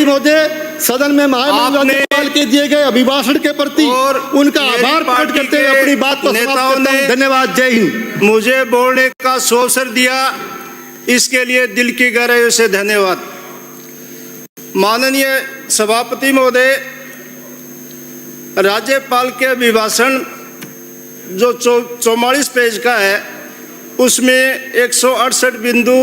सभापति महोदय, सदन में महामहिम राज्यपाल के दिए गए अभिभाषण के प्रति उनका आभार प्रकट करते हुए अपनी बात को समाप्त करता हूं। धन्यवाद। जय हिंद। मुझे बोलने का अवसर दिया, इसके लिए दिल की गहराइयों से धन्यवाद। माननीय सभापति महोदय, राज्यपाल के अभिभाषण जो 44 पेज का है, उसमें 168 बिंदु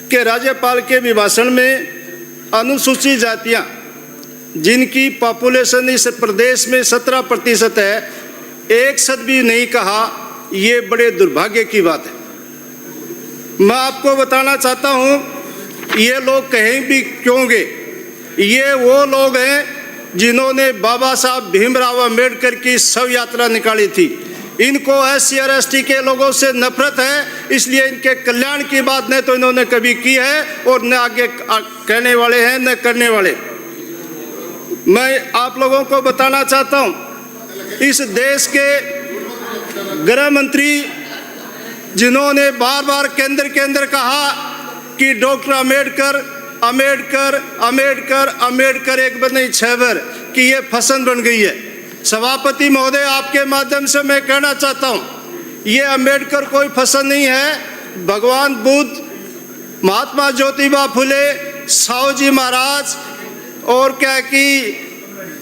के राज्यपाल के अभिभाषण में अनुसूचित जातियां जिनकी पॉपुलेशन इस प्रदेश में 17% है, एक शब्द भी नहीं कहा। ये बड़े दुर्भाग्य की बात है। मैं आपको बताना चाहता हूं, ये लोग कहीं भी क्यों गए, ये वो लोग हैं जिन्होंने बाबा साहब भीमराव अंबेडकर की शव यात्रा निकाली थी। इनको SC और ST के लोगों से नफरत है, इसलिए इनके कल्याण की बात न तो इन्होंने कभी की है और न आगे कहने वाले हैं, न करने वाले। मैं आप लोगों को बताना चाहता हूं, इस देश के गृह मंत्री जिन्होंने बार बार केंद्र के अंदर कहा कि डॉक्टर अम्बेडकर अम्बेडकर अम्बेडकर अम्बेडकर एक बार नहीं 6 बार, कि ये फसन बन गई है। सभापति महोदय, आपके माध्यम से मैं कहना चाहता हूं, ये अम्बेडकर कोई फसन नहीं है। भगवान बुद्ध, महात्मा ज्योतिबा फुले, साहू जी महाराज और क्या कि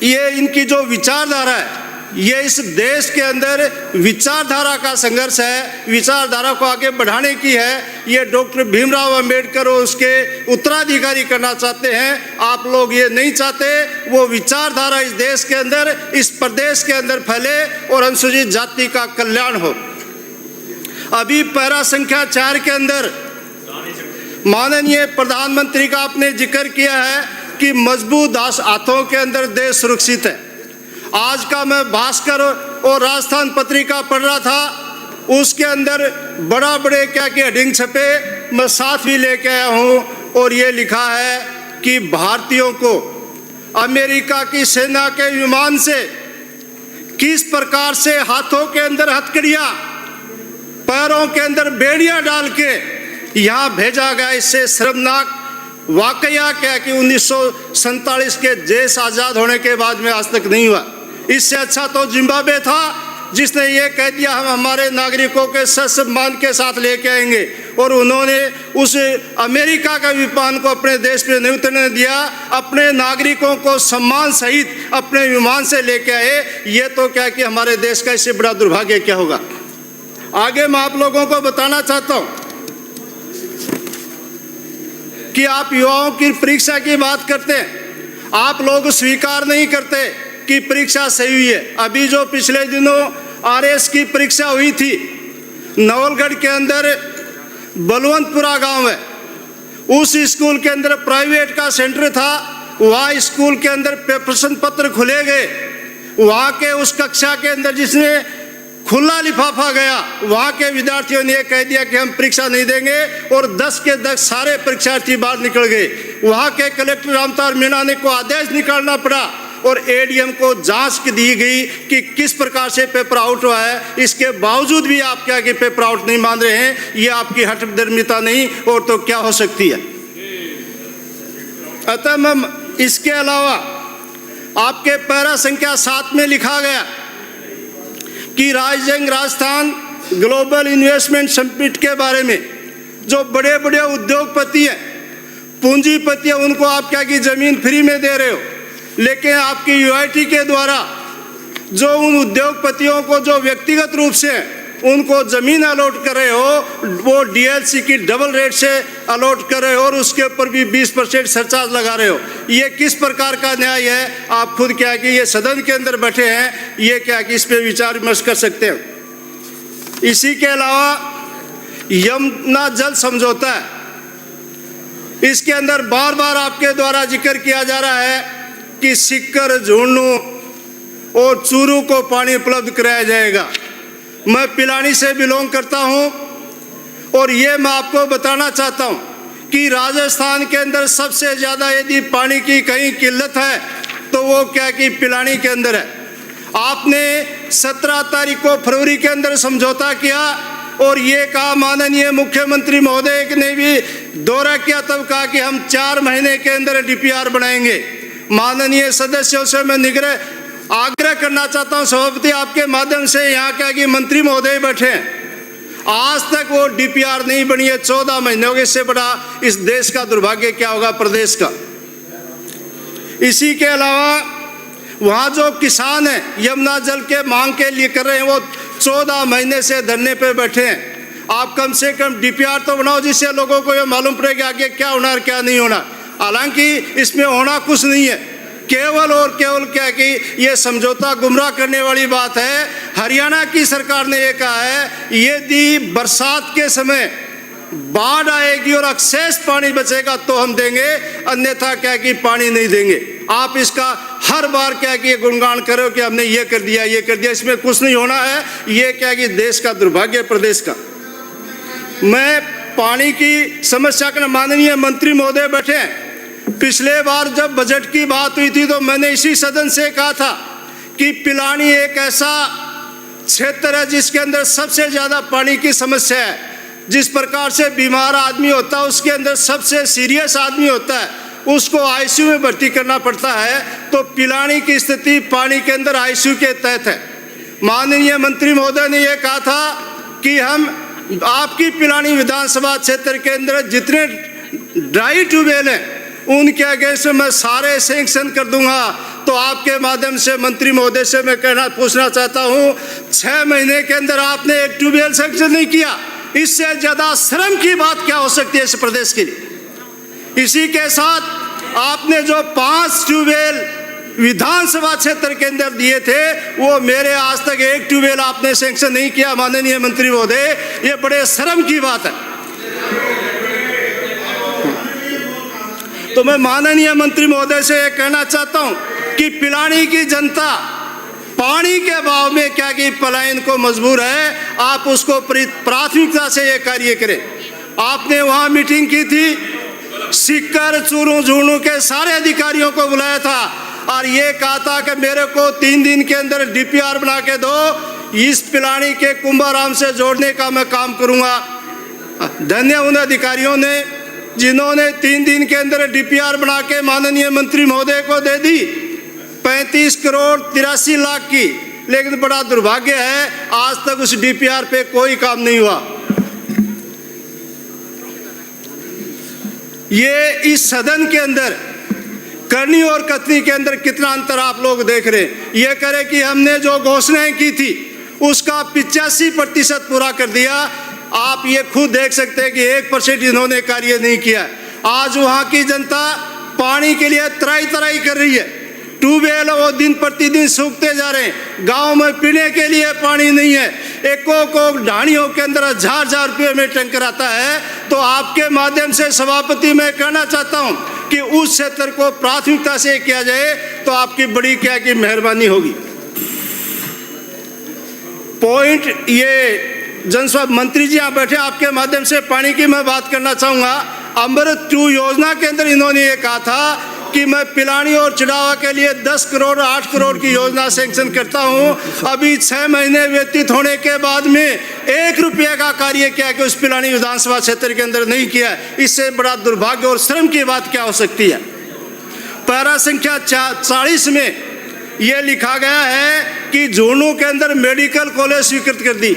ये इनकी जो विचारधारा है, ये इस देश के अंदर विचारधारा का संघर्ष है, विचारधारा को आगे बढ़ाने की है। ये डॉक्टर भीमराव अंबेडकर और उसके उत्तराधिकारी करना चाहते हैं। आप लोग ये नहीं चाहते वो विचारधारा इस देश के अंदर, इस प्रदेश के अंदर फैले और अनुसूचित जाति का कल्याण हो। अभी पैरा संख्या 4 के अंदर माननीय प्रधानमंत्री का आपने जिक्र किया है कि मजबूत हाथों के अंदर देश सुरक्षित है। आज का मैं भास्कर और राजस्थान पत्रिका पढ़ रहा था, उसके अंदर बड़े क्या कि हेडिंग छपे, मैं साथ भी लेके आया हूं और ये लिखा है कि भारतीयों को अमेरिका की सेना के विमान से किस प्रकार से हाथों के अंदर हथकड़ियां, पैरों के अंदर बेड़ियां डाल के यहां भेजा गया। इससे शर्मनाक वाकया क्या कि 1947 के देश आजाद होने के बाद में आज तक नहीं हुआ। इससे अच्छा तो जिम्बाब्वे था, जिसने ये कह दिया हम हमारे नागरिकों के सम्मान के साथ लेके आएंगे, और उन्होंने उस अमेरिका का विमान को अपने देश पे नहीं उतरने दिया, अपने नागरिकों को सम्मान सहित अपने विमान से लेके आए। ये तो क्या कि हमारे देश का इससे बड़ा दुर्भाग्य क्या होगा। आगे मैं आप लोगों को बताना चाहता हूं कि आप युवाओं की परीक्षा की बात करते हैं, आप लोग स्वीकार नहीं करते कि परीक्षा सही हुई है। अभी जो पिछले दिनों RS की परीक्षा हुई थी, नवलगढ़ के अंदर बलवंतपुरा गांव है, उस स्कूल के अंदर प्राइवेट का सेंटर था। वहाँ स्कूल के अंदर प्रश्न पत्र खुले गए, वहाँ के उस कक्षा के अंदर जिसने खुला लिफाफा गया, वहाँ के विद्यार्थियों ने कह दिया कि हम परीक्षा नहीं देंगे, और 10 के 10 सारे परीक्षार्थी बाहर निकल गए। वहाँ के कलेक्टर रामतार मीणा ने को आदेश निकालना पड़ा और ADM को जांच दी गई कि किस प्रकार से पेपर आउट हुआ है। इसके बावजूद भी आप क्या कि पेपर आउट नहीं मान रहे हैं, ये आपकी हठधर्मिता नहीं और तो क्या हो सकती है। अतः मैं इसके अलावा आपके पैरा संख्या 7 में लिखा गया कि rising Rajasthan global investment summit के बारे में जो बड़े बड़े उद्योगपति हैं, पूंजीपति हैं, उनको आप क्या कि जमीन फ्री में दे रहे हो, लेकिन आपकी UIT के द्वारा जो उन उद्योगपतियों को जो व्यक्तिगत रूप से उनको जमीन अलॉट कर रहे हो, वो DLC की डबल रेट से अलॉट कर रहे हो और उसके ऊपर भी 20% सरचार्ज लगा रहे हो। ये किस प्रकार का न्याय है? आप खुद क्या कि ये सदन के अंदर बैठे हैं, ये क्या कि इस पे विचार विमर्श कर सकते हैं। इसी के अलावा यमुना जल समझौता है, इसके अंदर बार बार आपके द्वारा जिक्र किया जा रहा है कि सिक्कर, झुंझुनू और चूरू को पानी उपलब्ध कराया जाएगा। मैं पिलानी से बिलोंग करता हूं और ये मैं आपको बताना चाहता हूं कि राजस्थान के अंदर सबसे ज़्यादा यदि पानी की कहीं किल्लत है तो वो क्या कि पिलानी के अंदर है। आपने 17 तारीख को फरवरी के अंदर समझौता किया और ये कहा, माननीय मुख्यमंत्री महोदय ने भी दौरा किया, तब कहा कि हम 4 महीने के अंदर DPR बनाएंगे। माननीय सदस्यों से मैं आग्रह करना चाहता हूं, सभापति आपके माध्यम से, यहाँ क्या कि मंत्री महोदय बैठे हैं, आज तक वो DPR नहीं बनी है, 14 महीने हो गए। इससे बड़ा इस देश का दुर्भाग्य क्या होगा, प्रदेश का। इसी के अलावा वहाँ जो किसान हैं, यमुना जल के मांग के लिए कर रहे हैं, वो 14 महीने से धरने पे बैठे हैं। आप कम से कम DPR तो बनाओ, जिससे लोगों को ये मालूम पड़े कि आगे क्या होना और क्या नहीं होना। हालांकि इसमें होना कुछ नहीं है, केवल और केवल क्या कि ये समझौता गुमराह करने वाली बात है। हरियाणा की सरकार ने ये कहा है, यदि बरसात के समय बाढ़ आएगी और अक्षेष पानी बचेगा तो हम देंगे, अन्यथा क्या कि पानी नहीं देंगे। आप इसका हर बार क्या कि गुणगान करो कि हमने ये कर दिया, ये कर दिया, इसमें कुछ नहीं होना है। ये क्या कि देश का दुर्भाग्य, प्रदेश का। मैं पानी की समस्या का, माननीय मंत्री महोदय बैठे हैं, पिछले बार जब बजट की बात हुई थी तो मैंने इसी सदन से कहा था कि पिलानी एक ऐसा क्षेत्र है जिसके अंदर सबसे ज्यादा पानी की समस्या है। जिस प्रकार से बीमार आदमी होता है, उसके अंदर सबसे सीरियस आदमी होता है, उसको ICU में भर्ती करना पड़ता है, तो पिलानी की स्थिति पानी के अंदर ICU के तहत है। माननीय मंत्री महोदय ने यह कहा था कि हम आपकी पिलानी विधानसभा क्षेत्र के अंदर जितने ड्राई ट्यूबवेल हैं उनके अगेंस्ट मैं सारे सैंक्शन कर दूंगा। तो आपके माध्यम से मंत्री महोदय से मैं पूछना चाहता हूं, 6 महीने के अंदर आपने एक ट्यूबवेल सैंक्शन नहीं किया, इससे ज्यादा शर्म की बात क्या हो सकती है इस प्रदेश के लिए। इसी के साथ आपने जो 5 ट्यूबवेल विधानसभा क्षेत्र के अंदर दिए थे, वो मेरे आज तक एक ट्यूबवेल आपने सैंक्शन नहीं किया। माननीय मंत्री महोदय, ये बड़े शर्म की बात है। तो मैं माननीय मंत्री महोदय से ये कहना चाहता हूं कि पिलानी की जनता पानी के अभाव में क्या कि पलायन को मजबूर है, आप उसको प्राथमिकता से ये कार्य करें। आपने वहां मीटिंग की थी, सीकर, चूरू, झुंझुनू के सारे अधिकारियों को बुलाया था और ये कहा था कि मेरे को 3 दिन के अंदर DPR बना के दो, इस पिलानी के कुंभाराम से जोड़ने का मैं काम करूंगा। धन्य उन अधिकारियों ने जिन्होंने 3 दिन के अंदर DPR बना के माननीय मंत्री महोदय को दे दी, 35 करोड़ 83 लाख की। लेकिन बड़ा दुर्भाग्य है, आज तक उस DPR पे कोई काम नहीं हुआ। ये इस सदन के अंदर करनी और कथनी के अंदर कितना अंतर आप लोग देख रहे हैं। ये करें कि हमने जो घोषणाएं की थी उसका 85% पूरा कर दिया। आप ये खुद देख सकते हैं कि 1% इन्होंने कार्य नहीं किया। आज वहाँ की जनता पानी के लिए त्राई त्राई कर रही है। ट्यूबवेल वो दिन प्रतिदिन सूखते जा रहे हैं। गांव में पीने के लिए पानी नहीं है। एक ढाणियों के अंदर 1000 रुपये में टैंकर आता है। तो आपके माध्यम से सभापति मैं कहना चाहता हूं कि उस क्षेत्र को प्राथमिकता से किया जाए तो आपकी बड़ी क्या की मेहरबानी होगी। पॉइंट ये जनस्वास्थ्य मंत्री जी यहाँ बैठे, आपके माध्यम से पानी की मैं बात करना चाहूँगा। अमृत 2 योजना के अंदर इन्होंने ये कहा था कि मैं पिलानी और चिड़ावा के लिए 10 करोड़ 8 करोड़ की योजना सैंक्शन करता हूं। अभी 6 महीने व्यतीत होने के बाद में 1 रुपये का कार्य किया कि उस पिलानी विधानसभा क्षेत्र के अंदर नहीं किया। इससे बड़ा दुर्भाग्य और शर्म की बात क्या हो सकती है। पैरा संख्या 40 में यह लिखा गया है कि झुंझुनू के अंदर मेडिकल कॉलेज स्वीकृत कर दी।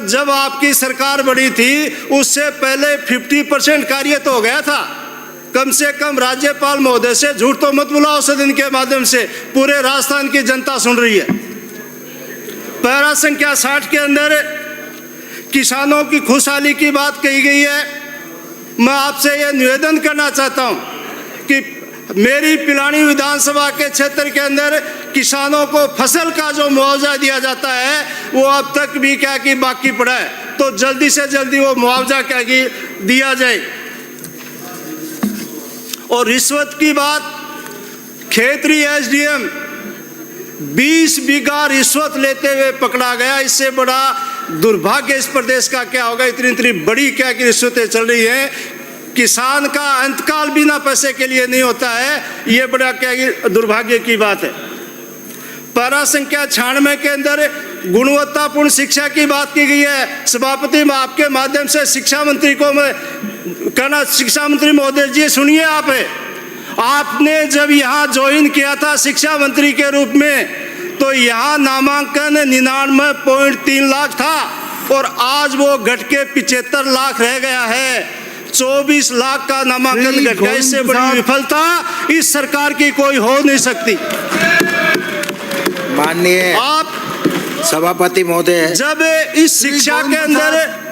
जब आपकी सरकार बनी थी उससे पहले 50% कार्य तो हो गया था। कम से कम राज्यपाल महोदय से झूठ तो मत बुलाओ, सदन के माध्यम से पूरे राजस्थान की जनता सुन रही है। पैरा संख्या 60 के अंदर किसानों की खुशहाली की बात कही गई है। मैं आपसे यह निवेदन करना चाहता हूं कि मेरी पिलानी विधानसभा के क्षेत्र के अंदर किसानों को फसल का जो मुआवजा दिया जाता है वो अब तक भी क्या कि बाकी पड़ा है। तो जल्दी से जल्दी वो मुआवजा क्या कि दिया जाए। और रिश्वत की बात, खेतरी SDM 20 बीघा रिश्वत लेते हुए पकड़ा गया। इससे बड़ा दुर्भाग्य इस प्रदेश का क्या होगा। इतनी बड़ी क्या कि रिश्वतें चल रही हैं। किसान का अंतकाल बिना पैसे के लिए नहीं होता है। ये बड़ा क्या कि दुर्भाग्य की बात है। पैरा संख्या 96 के अंदर गुणवत्तापूर्ण शिक्षा की बात की गई है। सभापति, मैं आपके माध्यम से शिक्षा मंत्री को मैं कहना, शिक्षा मंत्री महोदय जी सुनिए, आपने जब यहाँ ज्वाइन किया था शिक्षा मंत्री के रूप में तो यहाँ नामांकन 99.3 लाख था और आज वो घट के 75 लाख रह गया है। 24 लाख का नामांकन घट गया। इससे बड़ी विफलता इस सरकार की कोई हो नहीं सकती। माननीय आप सभापति महोदय, जब इस शिक्षा के अंदर